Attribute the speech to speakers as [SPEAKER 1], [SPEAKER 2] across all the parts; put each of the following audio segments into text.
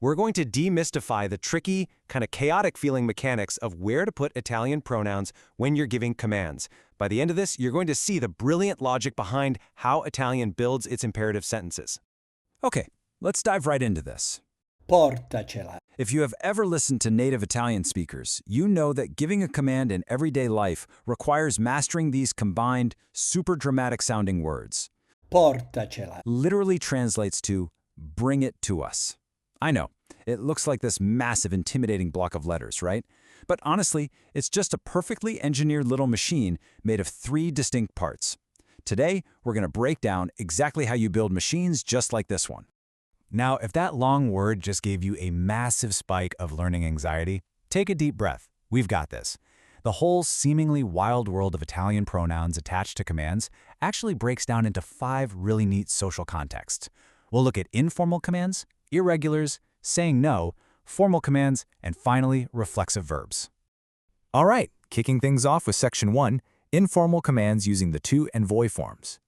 [SPEAKER 1] we're going to demystify the tricky, kind of chaotic feeling mechanics of where to put Italian pronouns when you're giving commands. By the end of this, you're going to see the brilliant logic behind how Italian builds its imperative sentences.
[SPEAKER 2] Okay, let's dive right into this.
[SPEAKER 3] Portacela.
[SPEAKER 2] If you have ever listened to native Italian speakers, you know that giving a command in everyday life requires mastering these combined, super dramatic-sounding words.
[SPEAKER 3] Portacela.
[SPEAKER 2] Literally translates to, bring it to us. I know, it looks like this massive, intimidating block of letters, right? But honestly, it's just a perfectly engineered little machine made of 3 distinct parts. Today, we're going to break down exactly how you build machines just like this one.
[SPEAKER 4] Now, if that long word just gave you a massive spike of learning anxiety, take a deep breath. We've got this. The whole seemingly wild world of Italian pronouns attached to commands actually breaks down into 5 really neat social contexts. We'll look at informal commands, irregulars, saying no, formal commands, and finally, reflexive verbs. All right, kicking things off with Section 1, informal commands using the to and voi forms.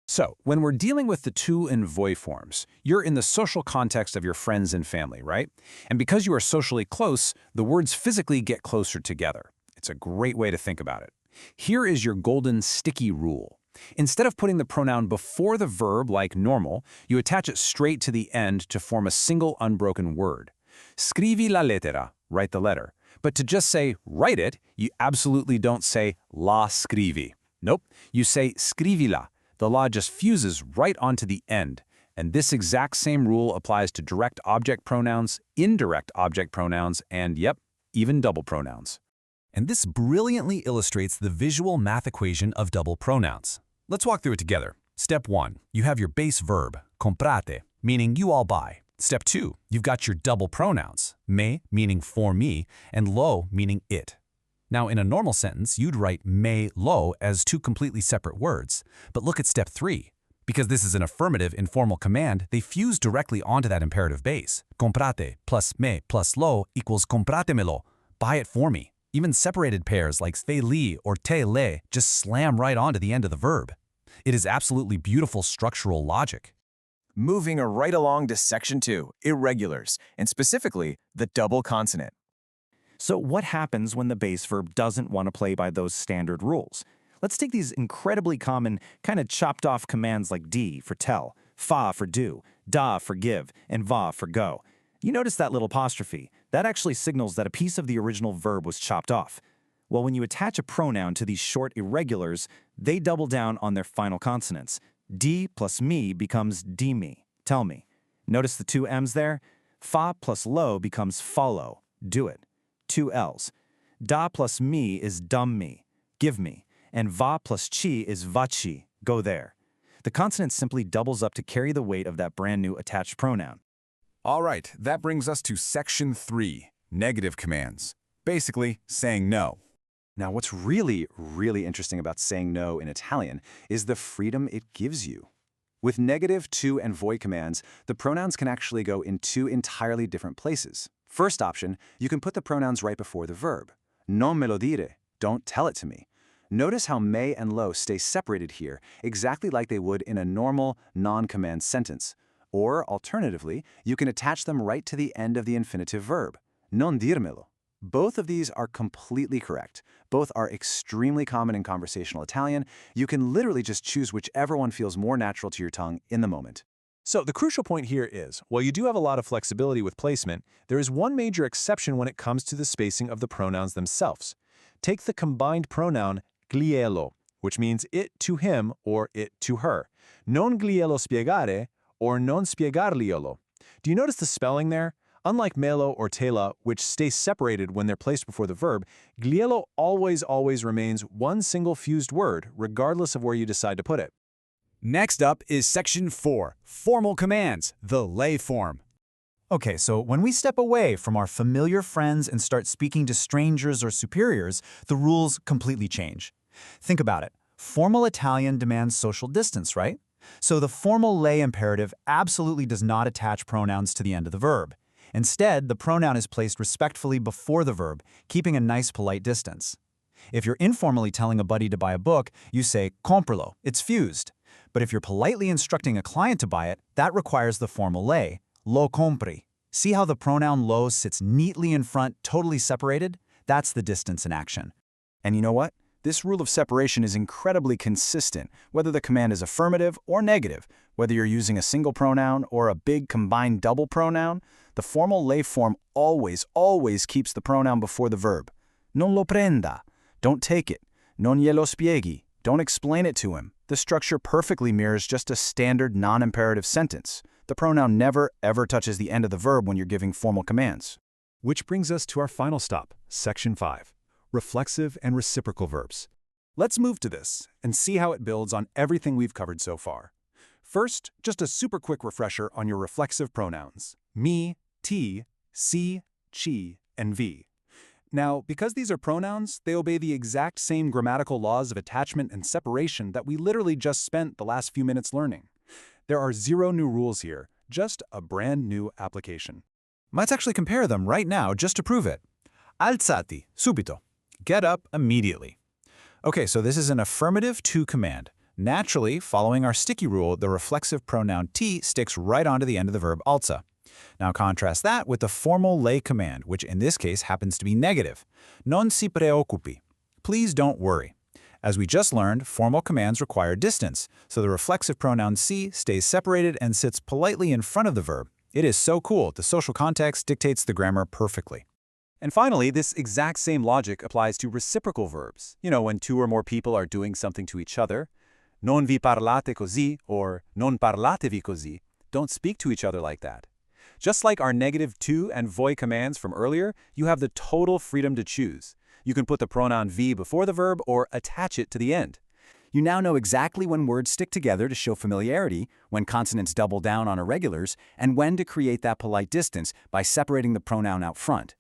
[SPEAKER 2] So, when we're dealing with the to and voi forms, you're in the social context of your friends and family, right? And because you are socially close, the words physically get closer together. It's a great way to think about it. Here is your golden sticky rule. Instead of putting the pronoun before the verb like normal, you attach it straight to the end to form a single unbroken word. Scrivi la lettera, write the letter. But to just say write it, you absolutely don't say la scrivi. Nope, you say scrivila. The la just fuses right onto the end. And this exact same rule applies to direct object pronouns, indirect object pronouns, and yep, even double pronouns.
[SPEAKER 4] And this brilliantly illustrates the visual math equation of double pronouns. Let's walk through it together. Step 1, you have your base verb, comprate, meaning you all buy. Step 2, you've got your double pronouns, me, meaning for me, and lo, meaning it. Now, in a normal sentence, you'd write me, lo as 2 completely separate words. But look at step 3. Because this is an affirmative informal command, they fuse directly onto that imperative base. Comprate plus me plus lo equals compratemelo. Buy it for me. Even separated pairs like fe li or te le just slam right onto the end of the verb. It is absolutely beautiful structural logic.
[SPEAKER 5] Moving right along to Section 2, irregulars, and specifically the double consonant.
[SPEAKER 6] So what happens when the base verb doesn't want to play by those standard rules? Let's take these incredibly common, kind of chopped off commands like di for tell, fa for do, da for give, and va for go. You notice that little apostrophe. That actually signals that a piece of the original verb was chopped off. Well, when you attach a pronoun to these short irregulars, they double down on their final consonants. Di plus me becomes di me, tell me. Notice the 2 M's there? Fa plus lo becomes follow, do it. 2 L's. Da plus me is dum me, give me. And va plus chi is vachi, go there. The consonant simply doubles up to carry the weight of that brand new attached pronoun.
[SPEAKER 4] All right, that brings us to Section 3, negative commands. Basically, saying no.
[SPEAKER 1] Now, what's really, really interesting about saying no in Italian is the freedom it gives you. With negative, to, and voi commands, the pronouns can actually go in 2 entirely different places. First option, you can put the pronouns right before the verb. Non me lo dire, don't tell it to me. Notice how me and lo stay separated here, exactly like they would in a normal, non-command sentence. Or, alternatively, you can attach them right to the end of the infinitive verb. Non dirmelo. Both of these are completely correct. Both are extremely common in conversational Italian. You can literally just choose whichever one feels more natural to your tongue in the moment.
[SPEAKER 7] So the crucial point here is, while you do have a lot of flexibility with placement, there is one major exception when it comes to the spacing of the pronouns themselves. Take the combined pronoun glielo, which means it to him or it to her. Non glielo spiegare or non spiegarglielo. Do you notice the spelling there? Unlike melo or tela, which stay separated when they're placed before the verb, glielo always remains one single fused word, regardless of where you decide to put it.
[SPEAKER 4] Next up is Section 4, formal commands, the lay form.
[SPEAKER 8] Okay, so when we step away from our familiar friends and start speaking to strangers or superiors, the rules completely change. Think about it. Formal Italian demands social distance, right? So the formal lay imperative absolutely does not attach pronouns to the end of the verb. Instead, the pronoun is placed respectfully before the verb, keeping a nice polite distance. If you're informally telling a buddy to buy a book, you say compralo, it's fused. But if you're politely instructing a client to buy it, that requires the formal lay, lo compri. See how the pronoun lo sits neatly in front, totally separated? That's the distance in action.
[SPEAKER 2] And you know what? This rule of separation is incredibly consistent, whether the command is affirmative or negative. Whether you're using a single pronoun or a big combined double pronoun, the formal lay form always keeps the pronoun before the verb. Non lo prenda. Don't take it. Non glielo spieghi. Don't explain it to him. The structure perfectly mirrors just a standard non-imperative sentence. The pronoun never, ever touches the end of the verb when you're giving formal commands.
[SPEAKER 7] Which brings us to our final stop, Section 5, reflexive and reciprocal verbs. Let's move to this and see how it builds on everything we've covered so far. First, just a super quick refresher on your reflexive pronouns, me, ti, si, chi, and vi. Now, because these are pronouns, they obey the exact same grammatical laws of attachment and separation that we literally just spent the last few minutes learning. There are 0 new rules here, just a brand new application.
[SPEAKER 2] Let's actually compare them right now just to prove it. Alzati, subito. Get up immediately. Okay, so this is an affirmative to command. Naturally, following our sticky rule, the reflexive pronoun ti sticks right onto the end of the verb alza. Now contrast that with the formal lay command, which in this case happens to be negative. Non si preoccupi. Please don't worry. As we just learned, formal commands require distance, so the reflexive pronoun si stays separated and sits politely in front of the verb. It is so cool. The social context dictates the grammar perfectly.
[SPEAKER 1] And finally, this exact same logic applies to reciprocal verbs. You know, when 2 or more people are doing something to each other. Non vi parlate così or non parlatevi così. Don't speak to each other like that. Just like our negative to and voi commands from earlier, you have the total freedom to choose. You can put the pronoun vi before the verb or attach it to the end. You now know exactly when words stick together to show familiarity, when consonants double down on irregulars, and when to create that polite distance by separating the pronoun out front.